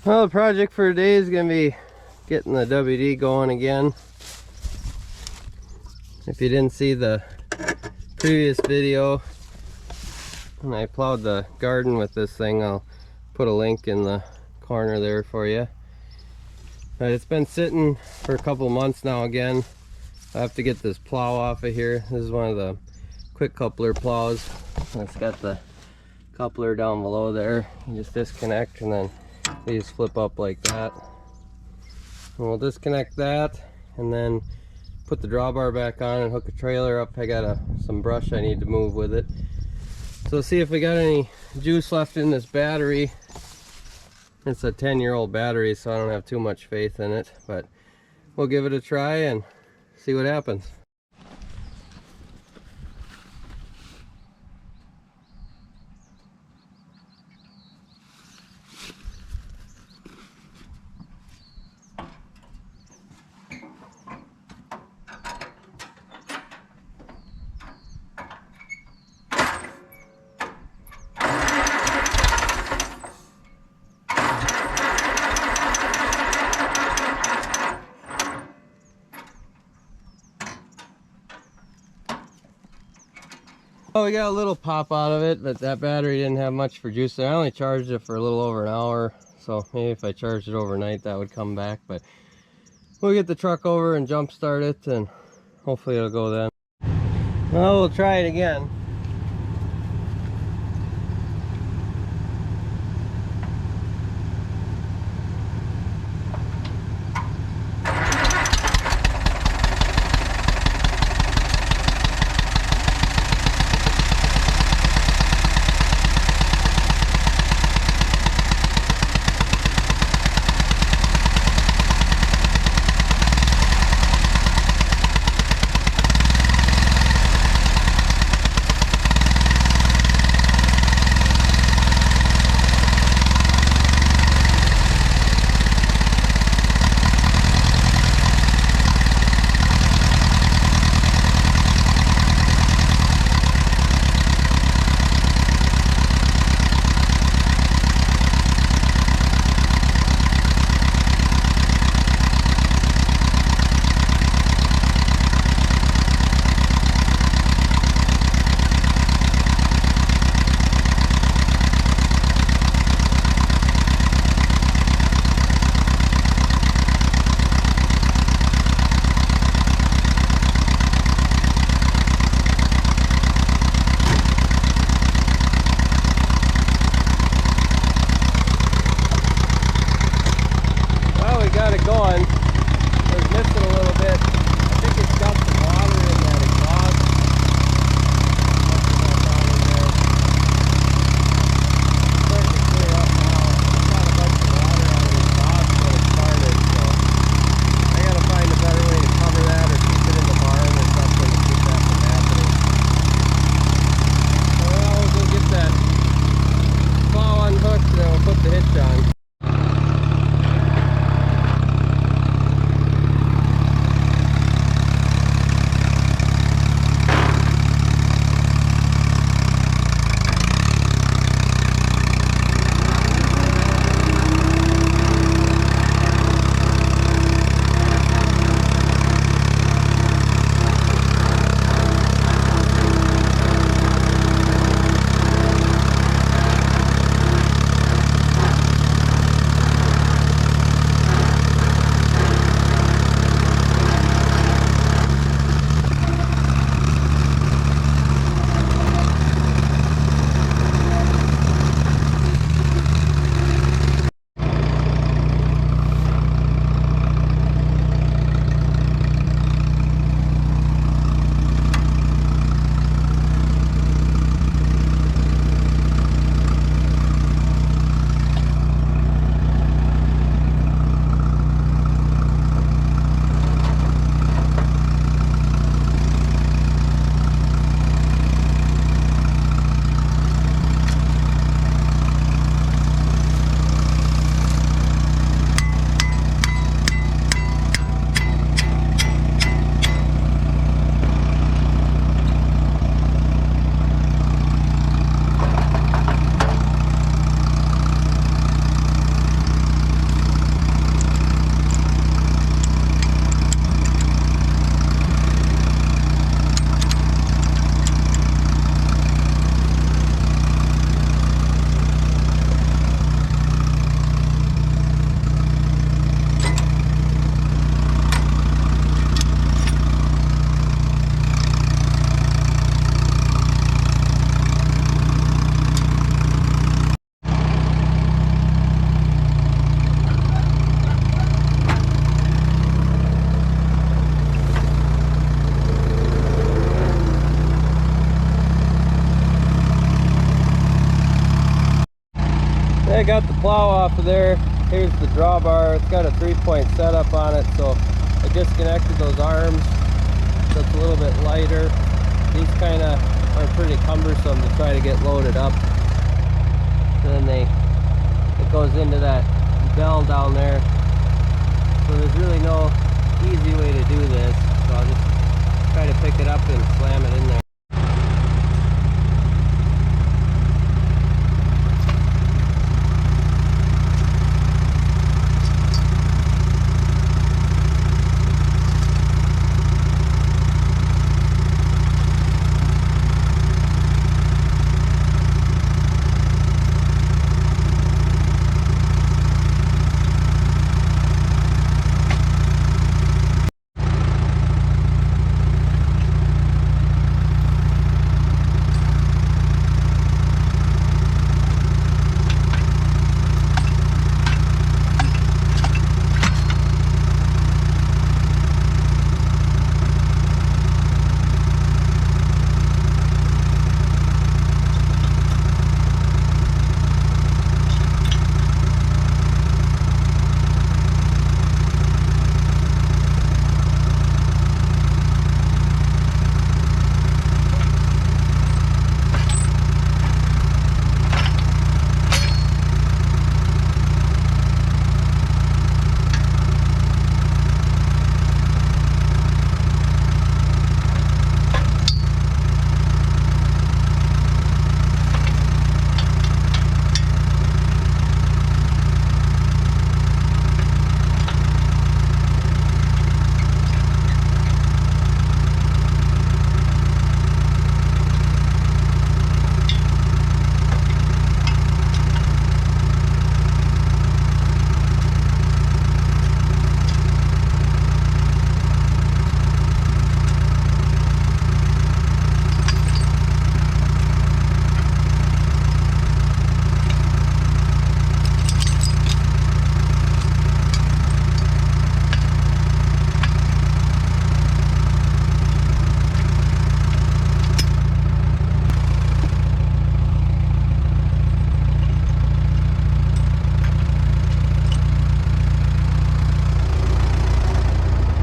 Well, the project for today is going to be getting the WD going again. If you didn't see the previous video when I plowed the garden with this thing, I'll put a link in the corner there for you. But it's been sitting for a couple months now again. I have to get this plow off of here. This is one of the quick coupler plows. It's got the coupler down below there. You just disconnect and then they just flip up like that. And we'll disconnect that and then put the drawbar back on and hook a trailer up. I got some brush I need to move with it. So see if we got any juice left in this battery. It's a 10-year-old battery, so I don't have too much faith in it, but we'll give it a try and see what happens. Oh, we got a little pop out of it, but that battery didn't have much for juice. I only charged it for a little over an hour, so maybe if I charged it overnight that would come back. But we'll get the truck over and jump start it, and hopefully it'll go then. Well, we'll try it again. I got the plow off of there. Here's the drawbar. It's got a 3-point setup on it, so I disconnected those arms so it's a little bit lighter. These kind of are pretty cumbersome to try to get loaded up. And then it goes into that bell down there. So there's really no easy way to do this. So I'll just try to pick it up and slam it in there.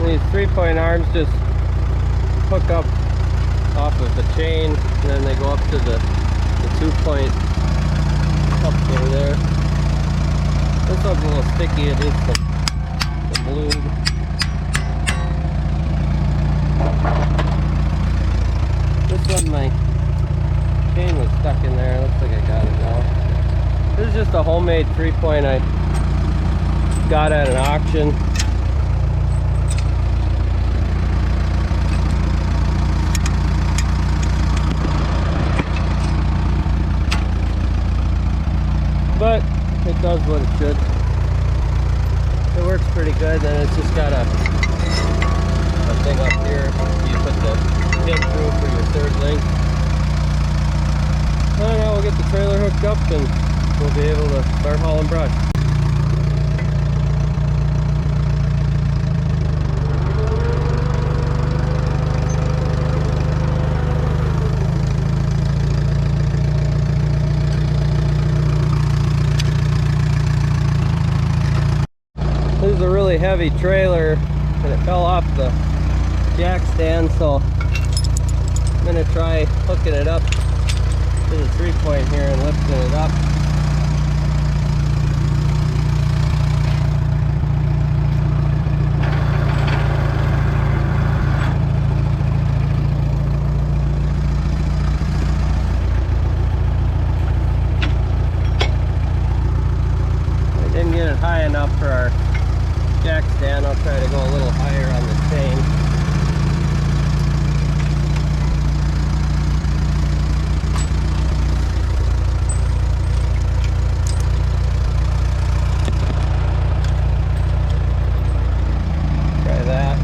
These 3-point arms just hook up off of the chain, and then they go up to the 2-point up over there. This one's a little sticky, it needs some lube. This one, my chain was stuck in there. Looks like I got it now. This is just a homemade 3-point I got at an auction. But it does what it should. It works pretty good. Then it's just got a thing up here. You put the pin through for your 3rd link. And now we'll get the trailer hooked up and we'll be able to start hauling brush. This is a really heavy trailer and it fell off the jack stand, so I'm going to try hooking it up to the 3-point here and lifting it up. I didn't get it high enough for our jack stand. I'll try to go a little higher on the chain. Try that.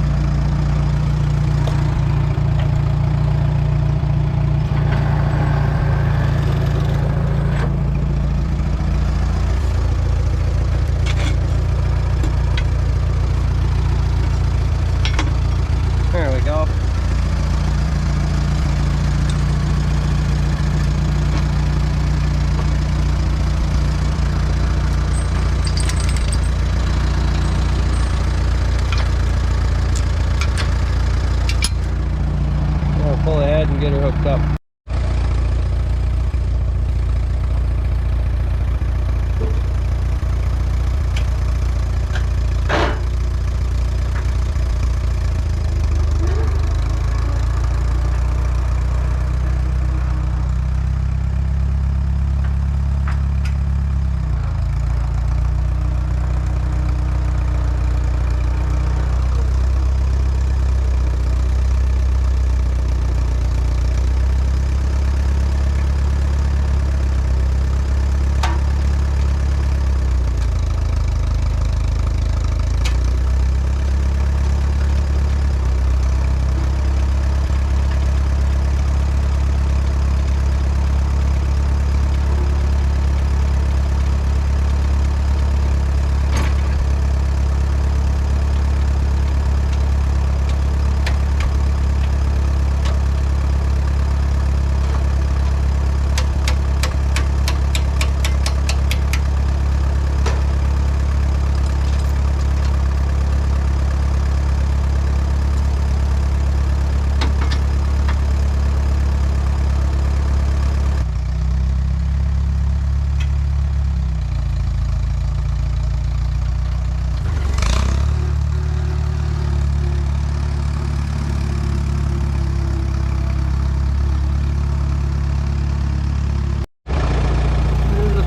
get her hooked up.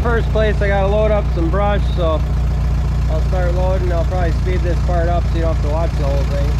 First place I gotta load up some brush, so I'll start loading. I'll probably speed this part up so you don't have to watch the whole thing.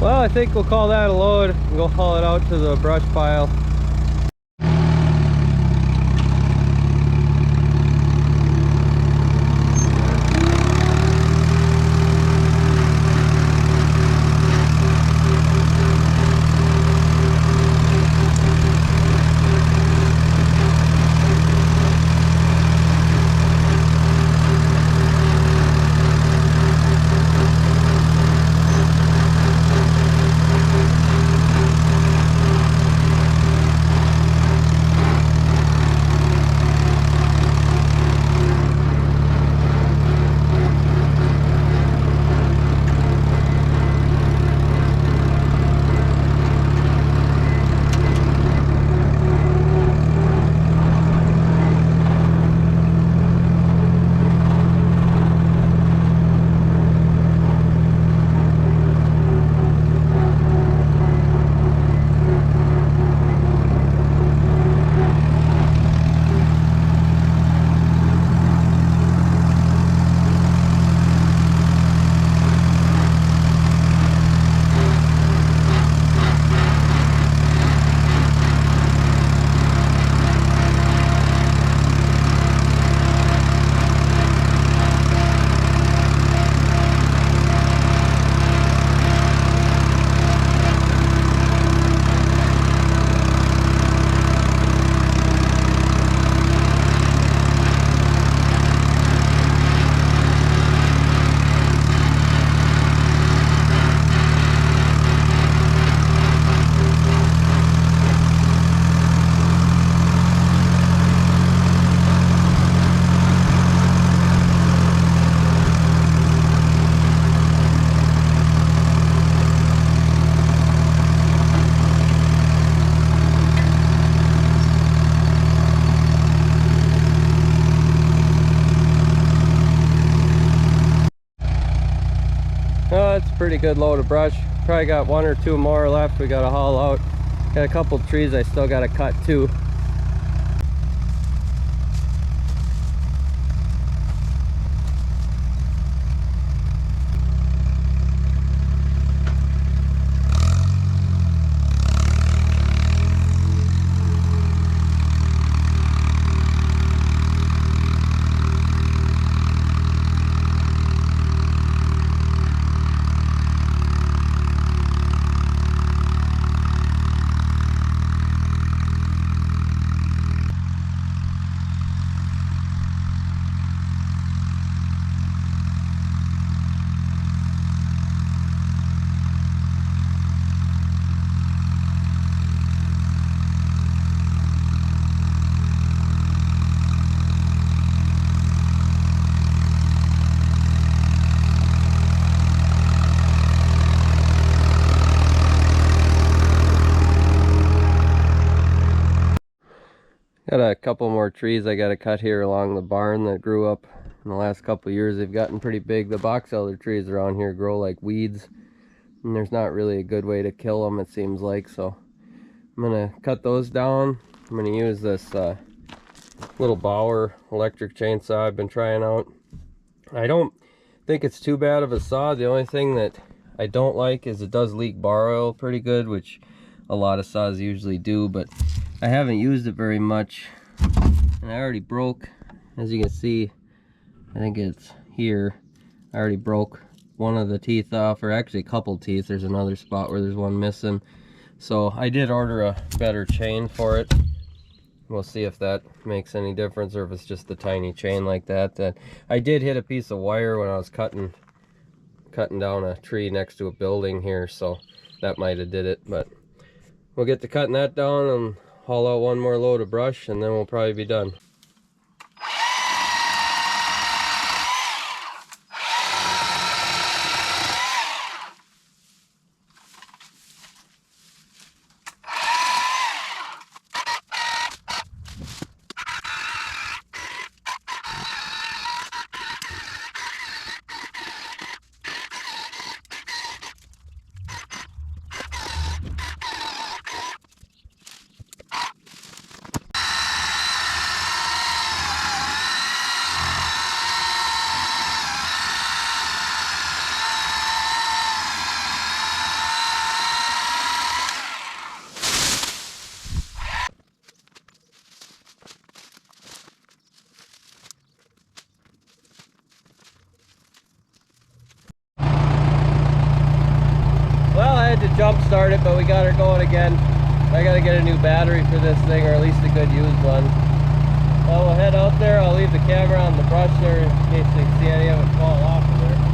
Well, I think we'll call that a load and go haul it out to the brush pile. Oh, it's a pretty good load of brush. Probably got one or two more left we gotta haul out. Got a couple trees I still gotta cut too. Got a couple more trees I got to cut here along the barn that grew up in the last couple of years. They've gotten pretty big. The box elder trees around here grow like weeds, and there's not really a good way to kill them, it seems like. So I'm gonna cut those down. I'm gonna use this little Bauer electric chainsaw I've been trying out. I don't think it's too bad of a saw. The only thing that I don't like is it does leak bar oil pretty good, which a lot of saws usually do, but I haven't used it very much, and I already broke, as you can see, I think it's here, I already broke one of the teeth off, or actually a couple teeth. There's another spot where there's one missing. So I did order a better chain for it. We'll see if that makes any difference, or if it's just a tiny chain like that. That I did hit a piece of wire when I was cutting down a tree next to a building here, so that might have did it. But we'll get to cutting that down and haul out one more load of brush, and then we'll probably be done. To jump start it, but we got her going again. I gotta get a new battery for this thing, or at least a good used one. Well, we'll head out there. I'll leave the camera on the brush there in case they see any of it fall off of there.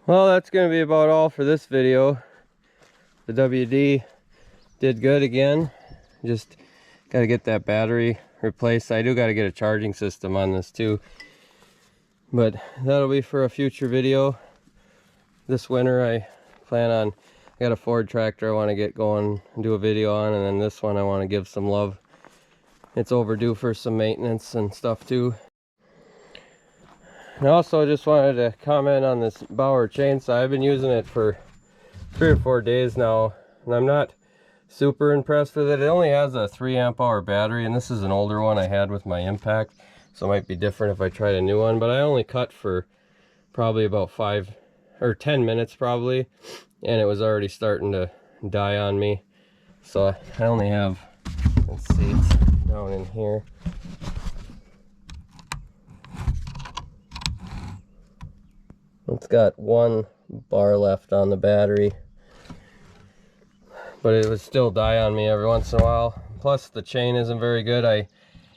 Well, that's going to be about all for this video. The WD did good again. Just got to get that battery replaced. I do got to get a charging system on this too. But that'll be for a future video. This winter I got a Ford tractor I want to get going and do a video on, and then this one I want to give some love. It's overdue for some maintenance and stuff too. And also, I just wanted to comment on this Bauer chainsaw. I've been using it for 3 or 4 days now, and I'm not super impressed with it. It only has a 3 amp hour battery, and this is an older one I had with my Impact, so it might be different if I tried a new one. But I only cut for probably about 5 or 10 minutes probably, and it was already starting to die on me. So I only have, let's see, it's down in here. It's got 1 bar left on the battery, but it would still die on me every once in a while. Plus the chain isn't very good. I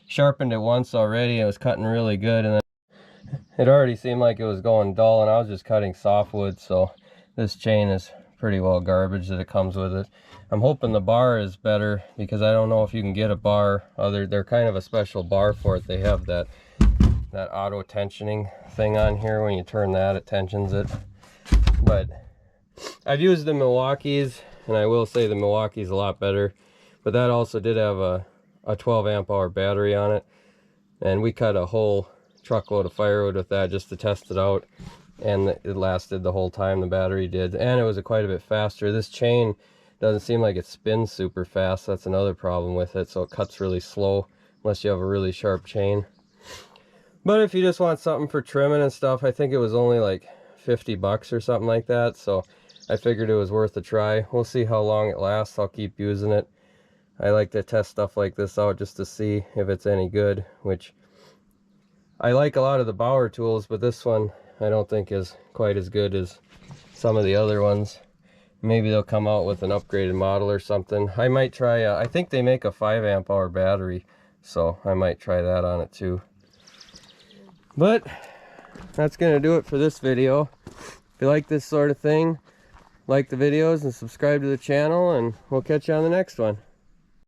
sharpened it once already. It was cutting really good, and then it already seemed like it was going dull, and I was just cutting softwood, so this chain is pretty well garbage that it comes with it. I'm hoping the bar is better, because I don't know if you can get a bar. They're kind of a special bar for it. They have that auto tensioning thing on here. When you turn that, it tensions it. But I've used the Milwaukee's, and I will say the Milwaukee's a lot better. But that also did have a 12 amp hour battery on it, and we cut a whole truckload of firewood with that just to test it out, and it lasted the whole time, the battery did, and it was quite a bit faster. This chain doesn't seem like it spins super fast. That's another problem with it, so it cuts really slow unless you have a really sharp chain. But if you just want something for trimming and stuff, I think it was only like 50 bucks or something like that, so I figured it was worth a try. We'll see how long it lasts. I'll keep using it. I like to test stuff like this out just to see if it's any good, which I like a lot of the Bauer tools, but this one I don't think is quite as good as some of the other ones. Maybe they'll come out with an upgraded model or something. I might try, I think they make a 5 amp hour battery, so I might try that on it too. But that's going to do it for this video. If you like this sort of thing, like the videos and subscribe to the channel, and we'll catch you on the next one.